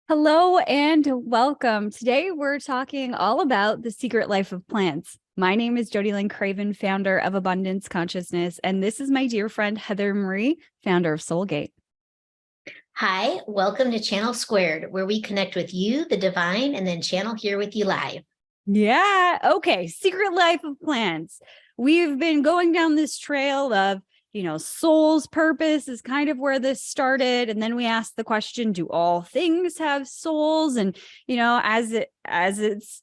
Hello and welcome. Today we're talking all about the secret life of plants. My name is Jody Lynn Craven, founder of Abundance Consciousness, and this is my dear friend Heather Marie, founder of Soulgate. Hi, welcome to Channel Squared, where we connect with you, the divine, and then channel here with you live. Yeah. Okay. Secret life of plants. We've been going down this trail of, soul's purpose is kind of where this started. And then we asked the question, do all things have souls? And, as it's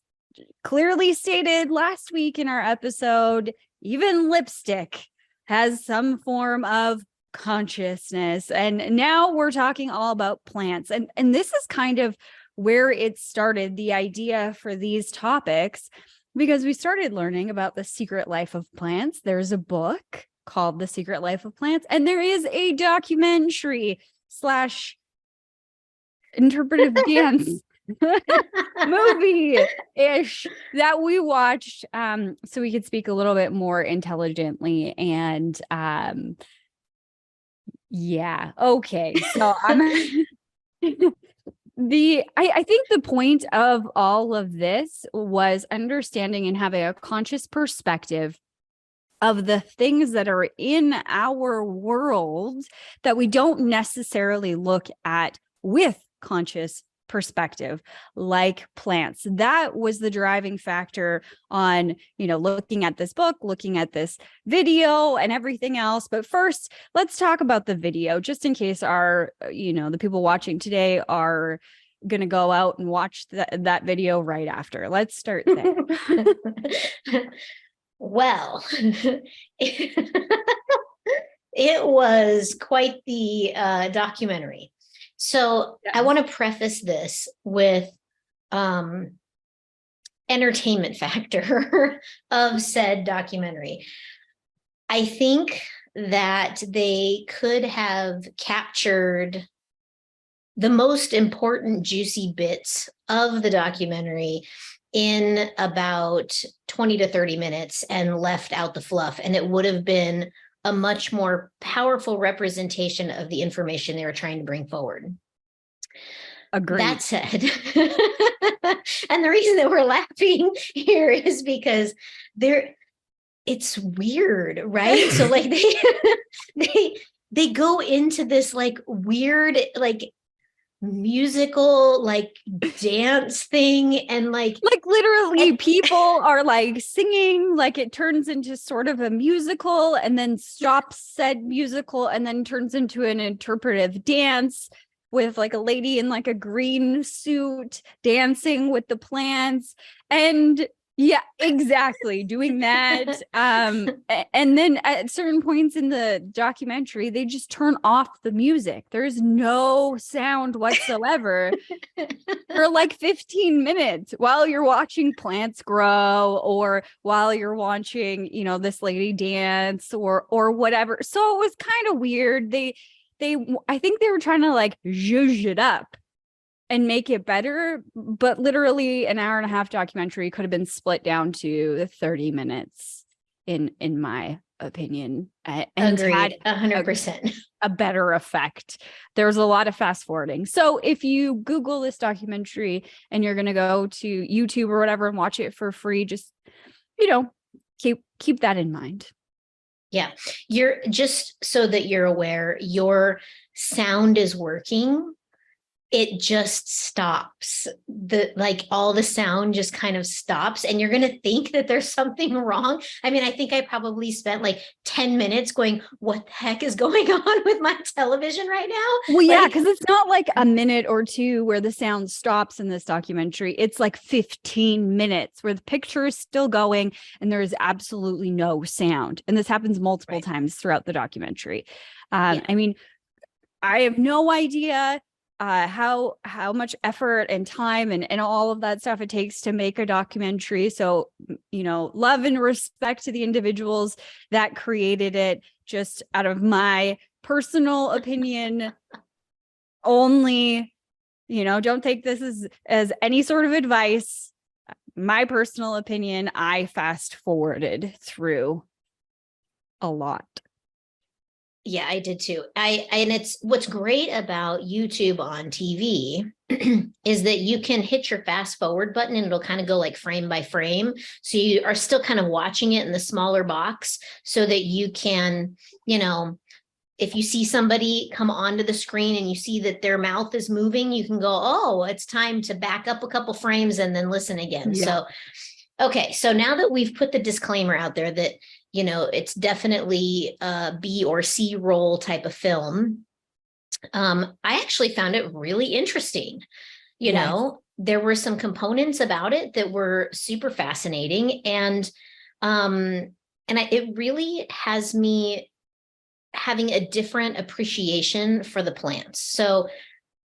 clearly stated last week in our episode, even lipstick has some form of consciousness. And now we're talking all about plants. And this is kind of where it started, the idea for these topics, because we started learning about the secret life of plants. There's a book called The Secret Life of Plants, and there is a documentary / interpretive dance movie-ish that we watched so we could speak a little bit more intelligently. And yeah, okay. So I think the point of all of this was understanding and having a conscious perspective of the things that are in our world that we don't necessarily look at with conscious perspective, like plants. That was the driving factor on, looking at this book, looking at this video and everything else. But first, let's talk about the video, just in case the people watching today are going to go out and watch that video right after. Let's start there. Well, it was quite the documentary. So I want to preface this with entertainment factor of said documentary. I think that they could have captured the most important juicy bits of the documentary in about 20 to 30 minutes and left out the fluff. And it would have been a much more powerful representation of the information they were trying to bring forward. Agreed. That said, and the reason that we're laughing here is because it's weird, right? So like they go into this like weird, like musical like dance thing, and like literally people are like singing, like it turns into sort of a musical and then stops said musical and then turns into an interpretive dance with like a lady in like a green suit dancing with the plants. And yeah, exactly, doing that. And then at certain points in the documentary, they just turn off the music. There's no sound whatsoever for like 15 minutes while you're watching plants grow, or while you're watching, this lady dance or whatever. So it was kind of weird. I think they were trying to like zhuzh it up and make it better, but literally an hour and a half documentary could have been split down to 30 minutes in my opinion, and agreed, had 100% a better effect. There's a lot of fast forwarding. So if you Google this documentary and you're going to go to YouTube or whatever and watch it for free, just, keep that in mind. Yeah, you're just so that you're aware, your sound is working. It just stops. All the sound just kind of stops, and you're going to think that there's something wrong. I mean, I think I probably spent like 10 minutes going, what the heck is going on with my television right now? Well, yeah, because it's not like a minute or two where the sound stops in this documentary. It's like 15 minutes where the picture is still going and there is absolutely no sound. And this happens multiple times throughout the documentary. I mean, I have no idea how much effort and time and all of that stuff it takes to make a documentary. So, love and respect to the individuals that created it. Just out of my personal opinion only, don't take this as any sort of advice. My personal opinion, I fast forwarded through a lot. Yeah, I did too. And it's what's great about YouTube on TV is that you can hit your fast forward button and it'll kind of go like frame by frame. So you are still kind of watching it in the smaller box so that you can, you know, if you see somebody come onto the screen and you see that their mouth is moving, you can go, oh, it's time to back up a couple frames and then listen again. Yeah. So, okay. So now that we've put the disclaimer out there that, you know, it's definitely a B or C roll type of film, I actually found it really interesting. You Yes. know, there were some components about it that were super fascinating. It really has me having a different appreciation for the plants. So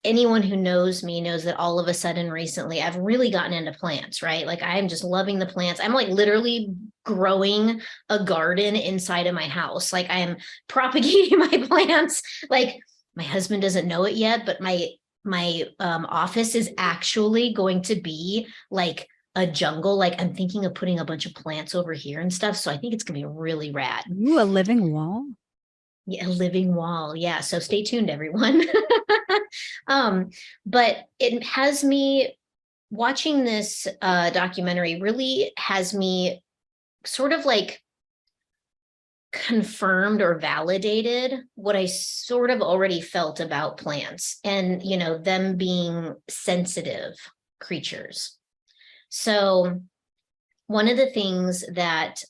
anyone who knows me knows that all of a sudden recently I've really gotten into plants, right? Like I'm just loving the plants. I'm like literally growing a garden inside of my house. Like I'm propagating my plants. Like my husband doesn't know it yet, but my office is actually going to be like a jungle. Like I'm thinking of putting a bunch of plants over here and stuff. So I think it's gonna be really rad. Ooh, a living wall. Yeah, a living wall. Yeah. So stay tuned, everyone. But it has me watching this documentary really has me sort of like confirmed or validated what I sort of already felt about plants and, you know, them being sensitive creatures. So one of the things that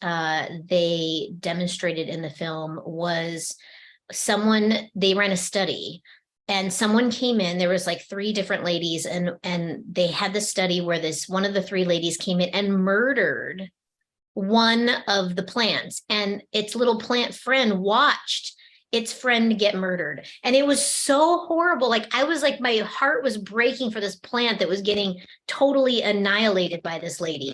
they demonstrated in the film was they ran a study and someone came in. There was like three different ladies and they had the study where one of the three ladies came in and murdered one of the plants, and its little plant friend watched its friend get murdered. And it was so horrible. Like I was like, my heart was breaking for this plant that was getting totally annihilated by this lady.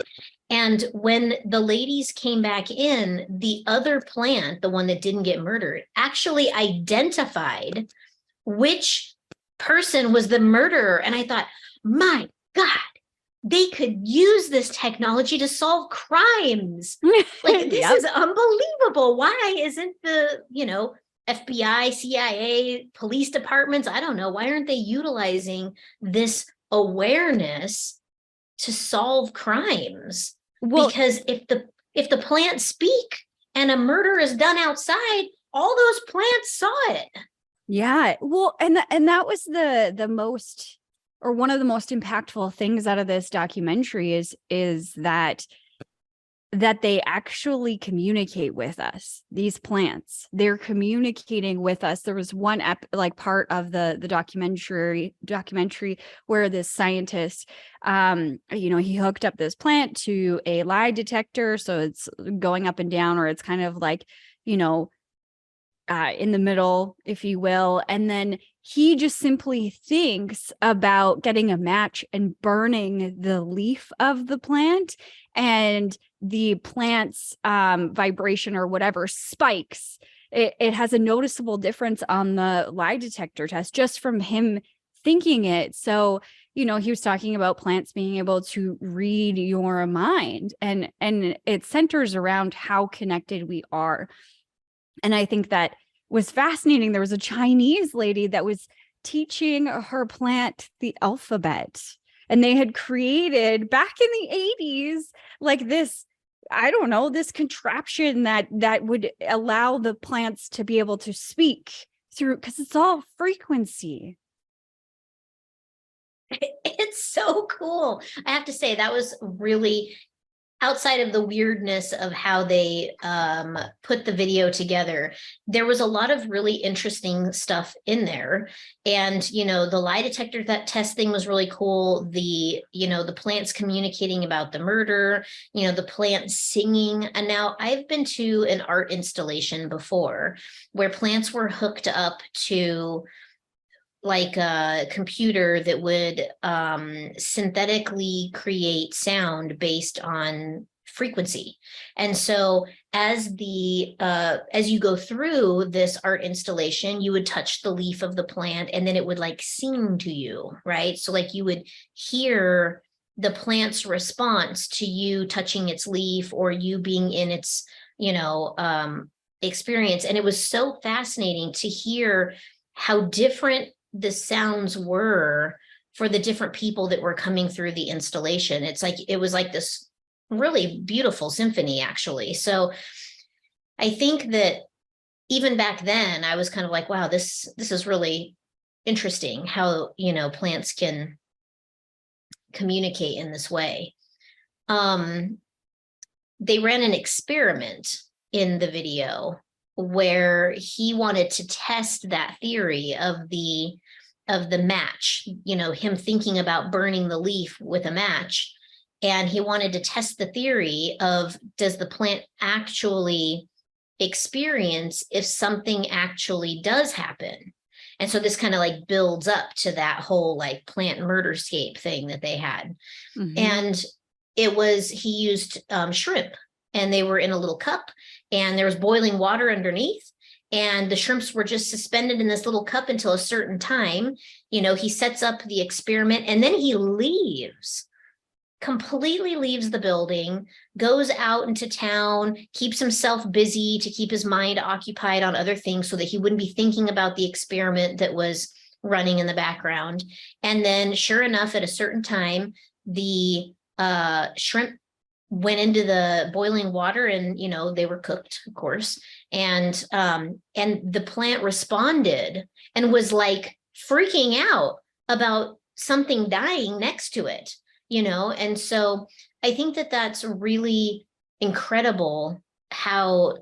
And when the ladies came back in, the other plant, the one that didn't get murdered, actually identified which person was the murderer. And I thought, my God, they could use this technology to solve crimes. Like, this Yep. is unbelievable. Why isn't the, you know, FBI, CIA, police departments, I don't know, why aren't they utilizing this awareness to solve crimes? Well, Because if the plants speak and a murder is done outside, all those plants saw it. yeah. Well, and that was the most, or one of the most impactful things out of this documentary is that they actually communicate with us. These plants, they're communicating with us. There was one part of the documentary where this scientist, you know, he hooked up this plant to a lie detector, so it's going up and down, or it's kind of like, you know, in the middle, if you will. And then he just simply thinks about getting a match and burning the leaf of the plant, and the plant's vibration or whatever spikes. It has a noticeable difference on the lie detector test just from him thinking it. So, you know, he was talking about plants being able to read your mind, and it centers around how connected we are. And I think that was fascinating. There was a Chinese lady that was teaching her plant the alphabet, and they had created back in the 80s like this, I don't know, this contraption that would allow the plants to be able to speak through, because it's all frequency. It's so cool. I have to say, that was really, outside of the weirdness of how they put the video together, there was a lot of really interesting stuff in there. And, you know, the lie detector, that test thing was really cool. You know, the plants communicating about the murder, you know, the plants singing. And now I've been to an art installation before where plants were hooked up to like a computer that would synthetically create sound based on frequency. And so as you go through this art installation, you would touch the leaf of the plant and then it would like sing to you, right? So like you would hear the plant's response to you touching its leaf or you being in its, you know, experience. And it was so fascinating to hear how different the sounds were for the different people that were coming through the installation. It's like, it was like this really beautiful symphony, actually. So I think that even back then, I was kind of like, wow, this is really interesting how, plants can communicate in this way. They ran an experiment in the video where he wanted to test that theory of the match, him thinking about burning the leaf with a match. And he wanted to test the theory of, does the plant actually experience if something actually does happen? And so this kind of like builds up to that whole like plant murderscape thing that they had. Mhm. And he used shrimp, and they were in a little cup, and there was boiling water underneath, and the shrimps were just suspended in this little cup until a certain time. He sets up the experiment, and then he completely leaves the building, goes out into town, keeps himself busy to keep his mind occupied on other things so that he wouldn't be thinking about the experiment that was running in the background. And then sure enough, at a certain time, the shrimp went into the boiling water, and they were cooked, of course, and the plant responded and was like freaking out about something dying next to it, and so I think that that's really incredible how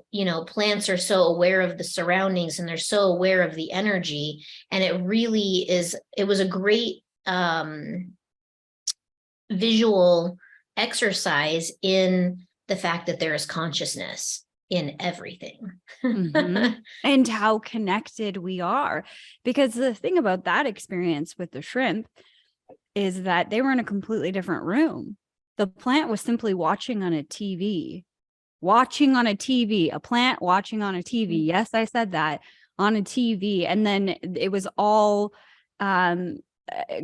plants are so aware of the surroundings, and they're so aware of the energy. And it was a great visual exercise in the fact that there is consciousness in everything. Mhm. And how connected we are. Because the thing about that experience with the shrimp is that they were in a completely different room. The plant was simply watching on a TV, a plant watching on a TV. Yes, I said that, on a TV. And then it was all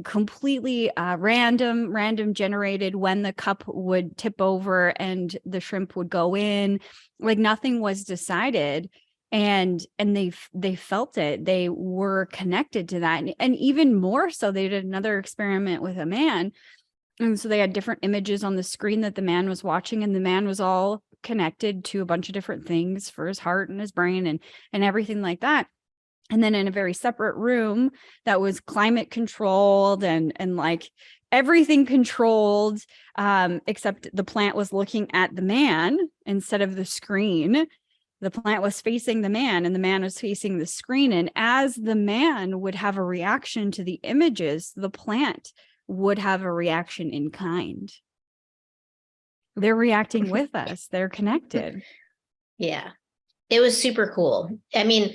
completely random generated when the cup would tip over and the shrimp would go in. Like nothing was decided, and they felt it. They were connected to that. And even more so, they did another experiment with a man, and so they had different images on the screen that the man was watching, and the man was all connected to a bunch of different things for his heart and his brain and everything like that. And then in a very separate room that was climate controlled and like everything controlled, except the plant was looking at the man instead of the screen. The plant was facing the man, and the man was facing the screen. And as the man would have a reaction to the images, the plant would have a reaction in kind. They're reacting with us. They're connected. Yeah, it was super cool. I mean,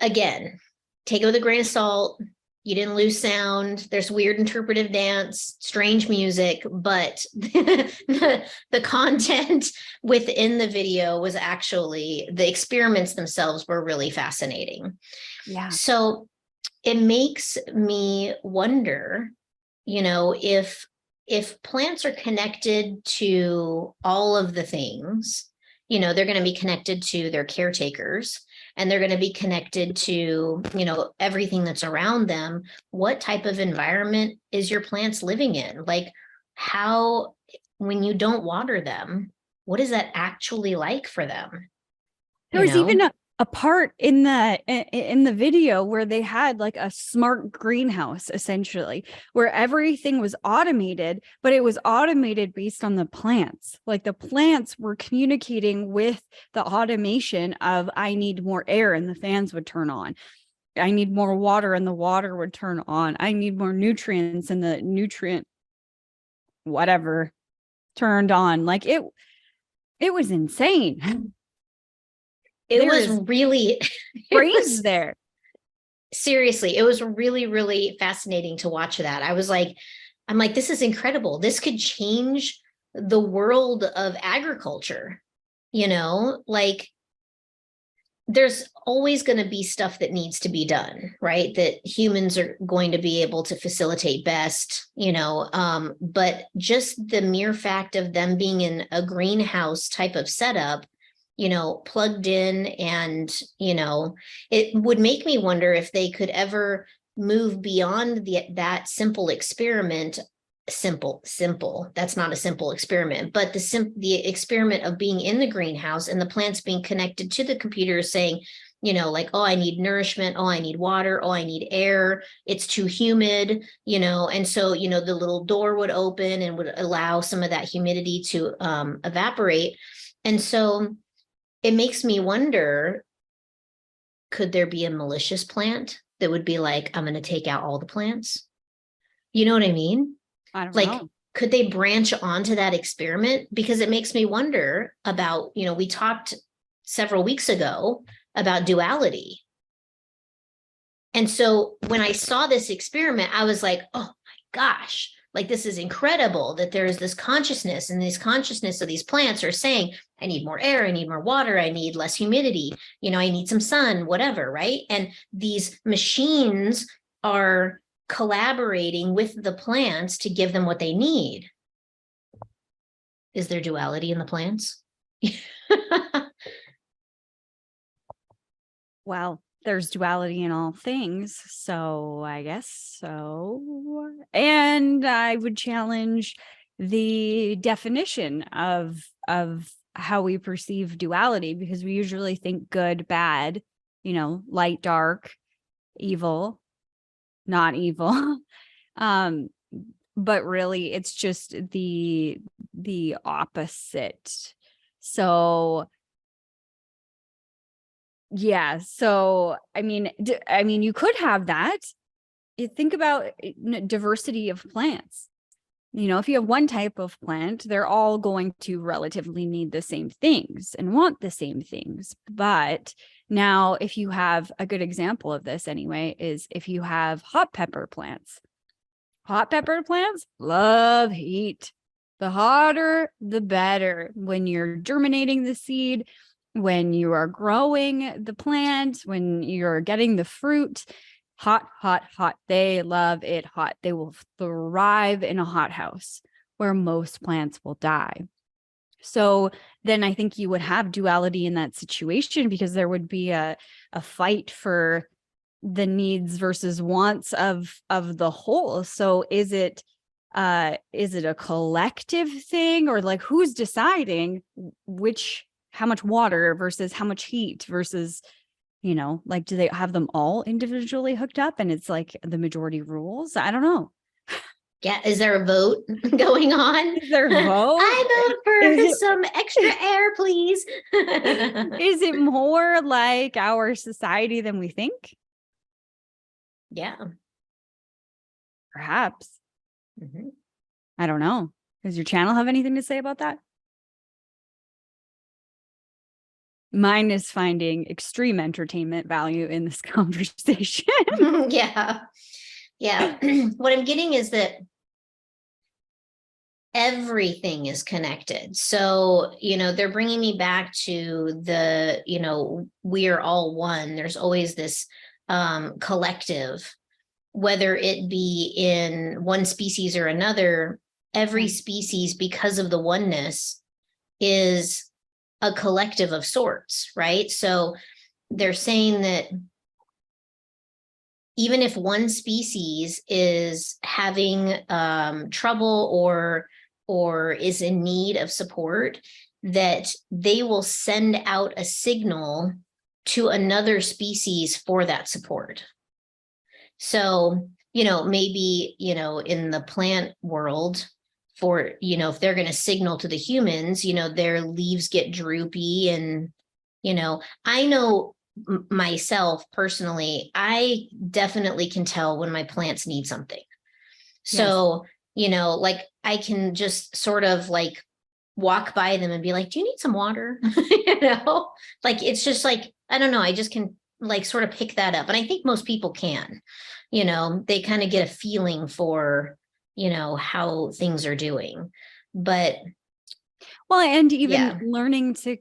again, take it with a grain of salt. You didn't lose sound. There's weird interpretive dance, strange music, but the content within the video was actually, the experiments themselves were really fascinating. Yeah. So it makes me wonder, if plants are connected to all of the things, they're going to be connected to their caretakers, and they're going to be connected to, everything that's around them. What type of environment is your plants living in? Like, how, when you don't water them, what is that actually like for them? There was even a part in the video where they had like a smart greenhouse, essentially, where everything was automated, but it was automated based on the plants. Like the plants were communicating with the automation of, I need more air, and the fans would turn on. I need more water, and the water would turn on. I need more nutrients, and the nutrient whatever turned on. Like it was insane. It was really brains there. Seriously, it was really, really fascinating to watch that. I'm like, this is incredible. This could change the world of agriculture. Like, there's always going to be stuff that needs to be done, right? That humans are going to be able to facilitate best, but just the mere fact of them being in a greenhouse type of setup plugged in, and, it would make me wonder if they could ever move beyond that simple experiment. Simple, that's not a simple experiment, but the experiment of being in the greenhouse and the plants being connected to the computer, saying, like, oh, I need nourishment, oh, I need water, oh, I need air, it's too humid, and so, the little door would open and would allow some of that humidity to evaporate. And so it makes me wonder, could there be a malicious plant that would be like, I'm going to take out all the plants? You know what I mean? I don't Like, know. could they branch onto that experiment? Because it makes me wonder about, we talked several weeks ago about duality. And so when I saw this experiment, I was like, oh my gosh, like, this is incredible that there is this consciousness, and this consciousness of these plants are saying, I need more air, I need more water, I need less humidity, I need some sun, whatever, right? And these machines are collaborating with the plants to give them what they need. Is there duality in the plants? Well, there's duality in all things, so I guess so. And I would challenge the definition of how we perceive duality, because we usually think good, bad, light, dark, evil, not evil. But really it's just the opposite. So yeah. So, I mean, you could have that. You think about diversity of plants. If you have one type of plant, they're all going to relatively need the same things and want the same things. But now, if you have a good example of this anyway, is if you have hot pepper plants love heat. The hotter, the better. When you're germinating the seed, when you are growing the plant, when you're getting the fruit, hot, hot, hot. They love it hot. They will thrive in a hothouse, where most plants will die. So then I think you would have duality in that situation, because there would be a fight for the needs versus wants of the whole. So is it a collective thing, or like, who's deciding how much water versus how much heat versus, like, do they have them all individually hooked up and it's like the majority rules? I don't know. Yeah, is there a vote going on? Is there a vote? I vote for some extra air, please. Is it more like our society than we think? Yeah. Perhaps. Mm-hmm. I don't know. Does your channel have anything to say about that? Mine is finding extreme entertainment value in this conversation. Yeah. What I'm getting is that everything is connected. So, they're bringing me back to the, we are all one. There's always this collective, whether it be in one species or another. Every species, because of the oneness, is a collective of sorts, right? So they're saying that even if one species is having trouble or is in need of support, that they will send out a signal to another species for that support. So, maybe, in the plant world, for, if they're going to signal to the humans, their leaves get droopy, and, I know myself personally, I definitely can tell when my plants need something. So, like, I can just sort of like walk by them and be like, do you need some water? Like, it's just like, I don't know. I just can like sort of pick that up. And I think most people can, they kind of get a feeling for, how things are doing. But well, and even learning to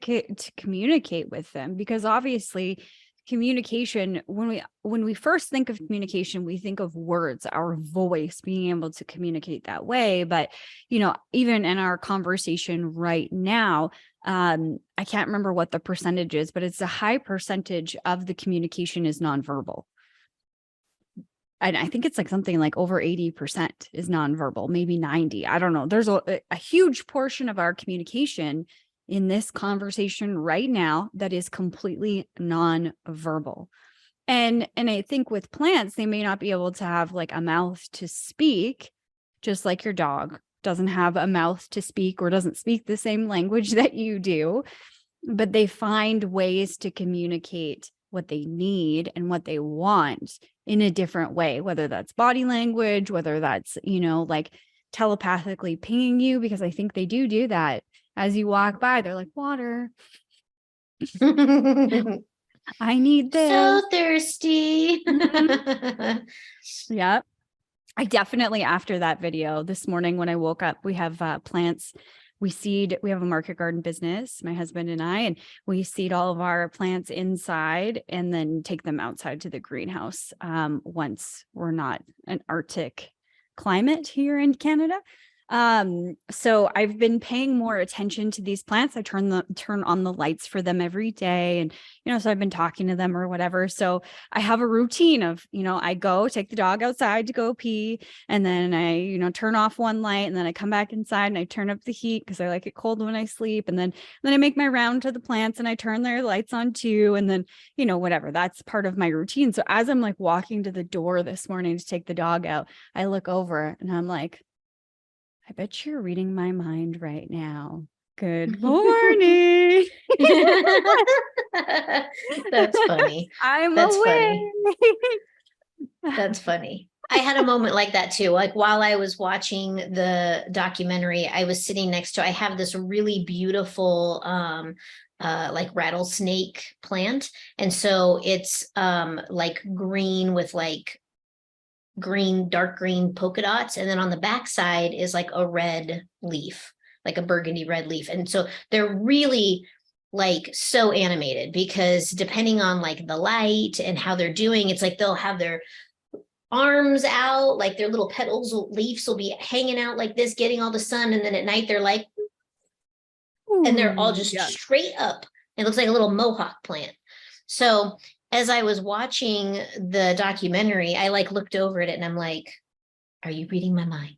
communicate with them, because obviously communication, when we first think of communication, we think of words, our voice, being able to communicate that way. But, even in our conversation right now, I can't remember what the percentage is, but it's a high percentage of the communication is nonverbal. And I think it's like something like over 80% is nonverbal, maybe 90. I don't know. There's a huge portion of our communication in this conversation right now that is completely nonverbal. And I think with plants, they may not be able to have like a mouth to speak, just like your dog doesn't have a mouth to speak or doesn't speak the same language that you do, but they find ways to communicate what they need and what they want in a different way, whether that's body language, whether that's, like telepathically pinging you, because I think they do that as you walk by. They're like, water. I need this. So thirsty. Yeah. I definitely, after that video this morning when I woke up, we have plants. We have a market garden business, my husband and I, and we seed all of our plants inside and then take them outside to the greenhouse once we're not an Arctic climate here in Canada. So I've been paying more attention to these plants. I turn on the lights for them every day. And, so I've been talking to them or whatever. So I have a routine of, I go take the dog outside to go pee. And then I, turn off one light, and then I come back inside and I turn up the heat because I like it cold when I sleep. And then I make my round to the plants and I turn their lights on too. And then, whatever, that's part of my routine. So as I'm like walking to the door this morning to take the dog out, I look over and I'm like, I bet you're reading my mind right now. Good morning. That's funny. That's funny. That's funny. I had a moment like that too. Like while I was watching the documentary, I was sitting next to, I have this really beautiful like rattlesnake plant. And so it's like green with like dark green polka dots. And then on the backside is like a red leaf, like a burgundy red leaf. And so they're really like so animated because depending on like the light and how they're doing, it's like they'll have their arms out, like their little leaves will be hanging out like this, getting all the sun. And then at night they're like, and they're all just straight up. It looks like a little mohawk plant. So as I was watching the documentary, I like looked over at it and I'm like, are you reading my mind?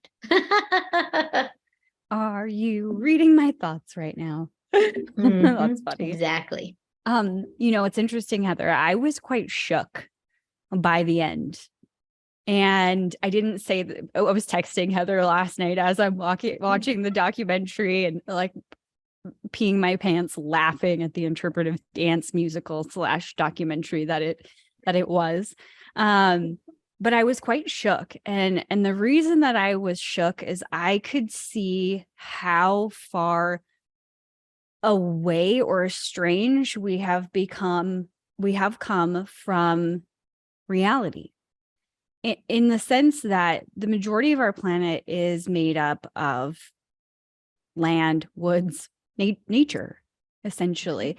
Are you reading my thoughts right now? That's funny. Exactly. It's interesting, Heather. I was quite shook by the end. And I didn't say that. I was texting Heather last night as I'm watching the documentary and like peeing my pants laughing at the interpretive dance musical / documentary that it was. But I was quite shook. And the reason that I was shook is I could see how far away or estranged we have come from reality. In the sense that the majority of our planet is made up of land, woods, nature, essentially.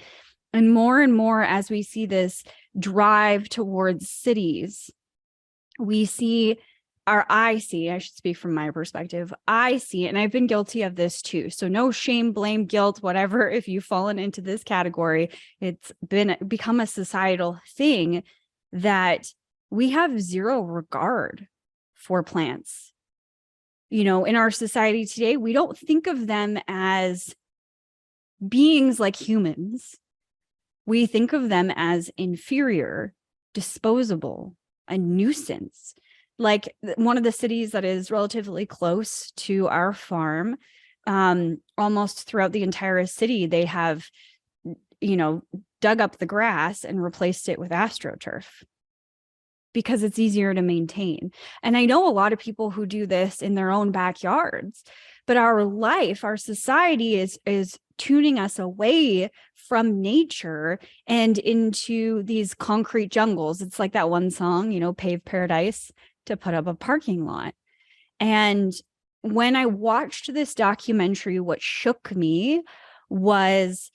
And more as we see this drive towards cities, I should speak from my perspective. I see, and I've been guilty of this too. So no shame, blame, guilt, whatever. If you've fallen into this category, it's become a societal thing that we have zero regard for plants. In our society today, we don't think of them as beings like humans. We think of them as inferior, disposable, a nuisance. Like one of the cities that is relatively close to our farm, almost throughout the entire city, they have, dug up the grass and replaced it with AstroTurf because it's easier to maintain. And I know a lot of people who do this in their own backyards, but our society is tuning us away from nature and into these concrete jungles. It's like that one song, Pave Paradise to put up a parking lot. And when I watched this documentary, what shook me was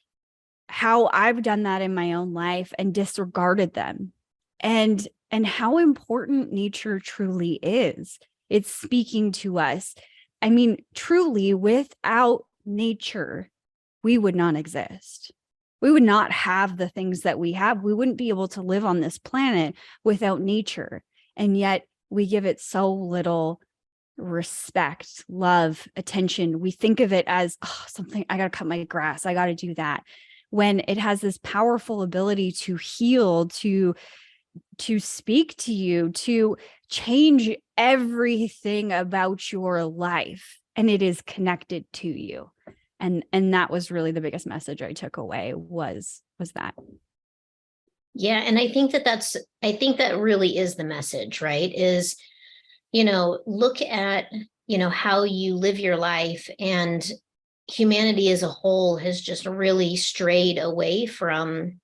how I've done that in my own life and disregarded them, and how important nature truly is. It's speaking to us. I mean, truly, without nature, we would not exist. We would not have the things that we have. We wouldn't be able to live on this planet without nature. And yet we give it so little respect, love, attention. We think of it as something, I got to cut my grass. I got to do that. When it has this powerful ability to heal, to speak to you, to change everything about your life. And it is connected to you. And that was really the biggest message I took away was that. Yeah. And I think that really is the message, right? Is, look at, how you live your life, and humanity as a whole has just really strayed away from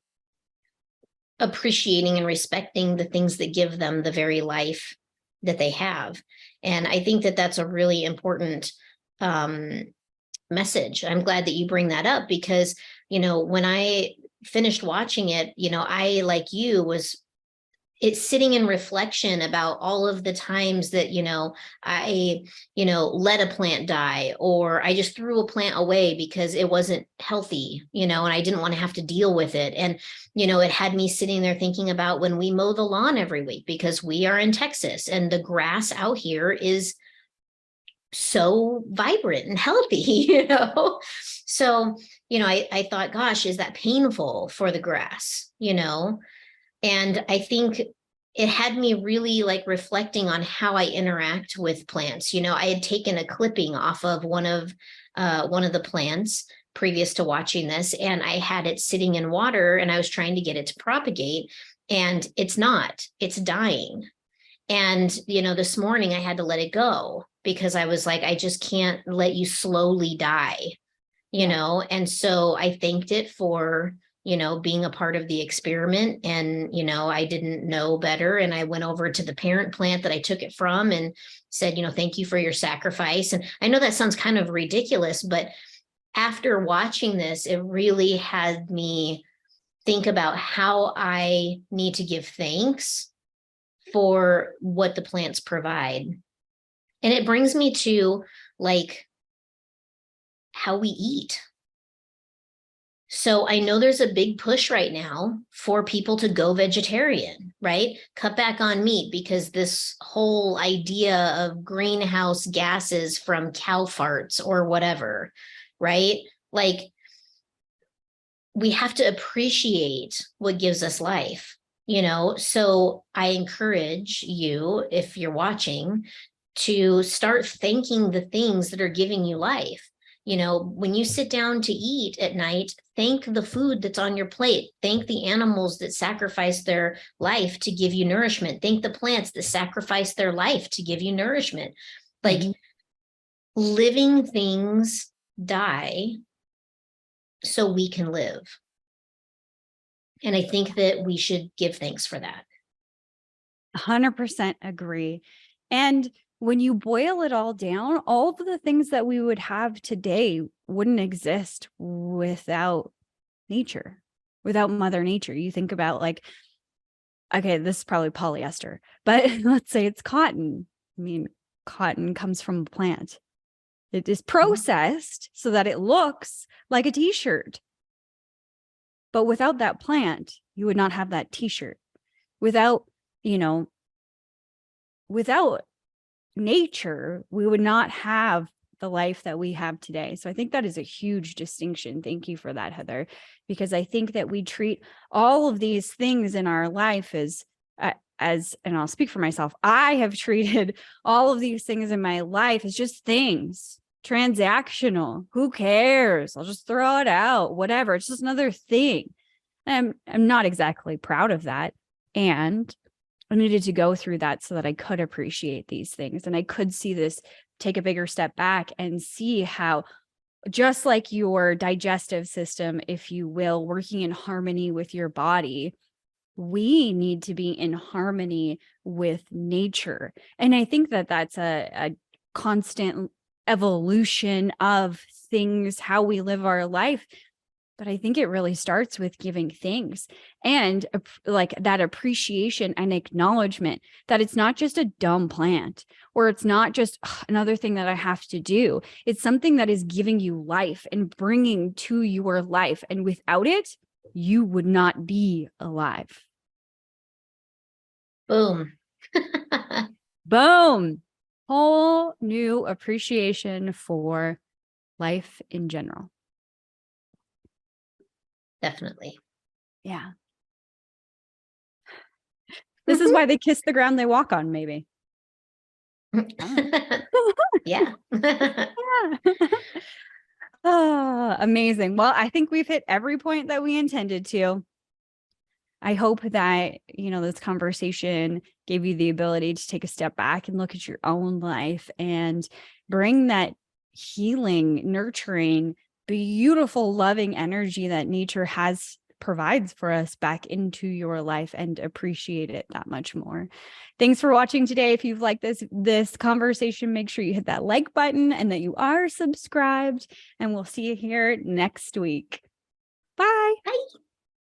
appreciating and respecting the things that give them the very life that they have. And I think that that's a really important message. I'm glad that you bring that up, because, when I finished watching it, I, like you, was it's sitting in reflection about all of the times that, I, let a plant die, or I just threw a plant away because it wasn't healthy, and I didn't want to have to deal with it. And, it had me sitting there thinking about when we mow the lawn every week, because we are in Texas and the grass out here is so vibrant and healthy, So, I thought, gosh, is that painful for the grass, And I think it had me really reflecting on how I interact with plants. I had taken a clipping off of one of the plants previous to watching this, and I had it sitting in water, and I was trying to get it to propagate, and it's dying. And, this morning I had to let it go, because I was like, I just can't let you slowly die, And so I thanked it for, being a part of the experiment. And, I didn't know better. And I went over to the parent plant that I took it from and said, thank you for your sacrifice. And I know that sounds kind of ridiculous, but after watching this, it really had me think about how I need to give thanks for what the plants provide. And it brings me to how we eat. So I know there's a big push right now for people to go vegetarian, right? Cut back on meat, because this whole idea of greenhouse gases from cow farts or whatever, right? We have to appreciate what gives us life, So I encourage you, if you're watching, to start thanking the things that are giving you life. When you sit down to eat at night, thank the food that's on your plate. Thank the animals that sacrifice their life to give you nourishment. Thank the plants that sacrifice their life to give you nourishment. Living things die so we can live. And I think that we should give thanks for that. 100% agree. And when you boil it all down, all of the things that we would have today wouldn't exist without nature, without Mother Nature. You think about okay, this is probably polyester, but let's say it's cotton. I mean, cotton comes from a plant. It is processed so that it looks like a t-shirt. But without that plant, you would not have that t-shirt. Without nature, we would not have the life that we have today. So I think that is a huge distinction. Thank you for that, Heather, because I think that we treat all of these things in our life as, and I'll speak for myself, I have treated all of these things in my life as just things, transactional. Who cares? I'll just throw it out, whatever. It's just another thing. I'm not exactly proud of that. And I needed to go through that so that I could appreciate these things, and I could see this, take a bigger step back and see how, just like your digestive system, if you will, working in harmony with your body, we need to be in harmony with nature. And I think that that's a constant evolution of things, how we live our life. But I think it really starts with giving thanks and like that appreciation and acknowledgement that it's not just a dumb plant, or it's not just another thing that I have to do. It's something that is giving you life and bringing to your life. And without it, you would not be alive. Boom. Boom. Whole new appreciation for life in general. Definitely. Yeah. This is why they kiss the ground they walk on, maybe. Yeah. Yeah. Oh, amazing. Well, I think we've hit every point that we intended to. I hope that, this conversation gave you the ability to take a step back and look at your own life and bring that healing, nurturing, beautiful, loving energy that nature provides for us back into your life and appreciate it that much more. Thanks for watching today. If you've liked this conversation, make sure you hit that like button and that you are subscribed, and we'll see you here next week. Bye. Bye.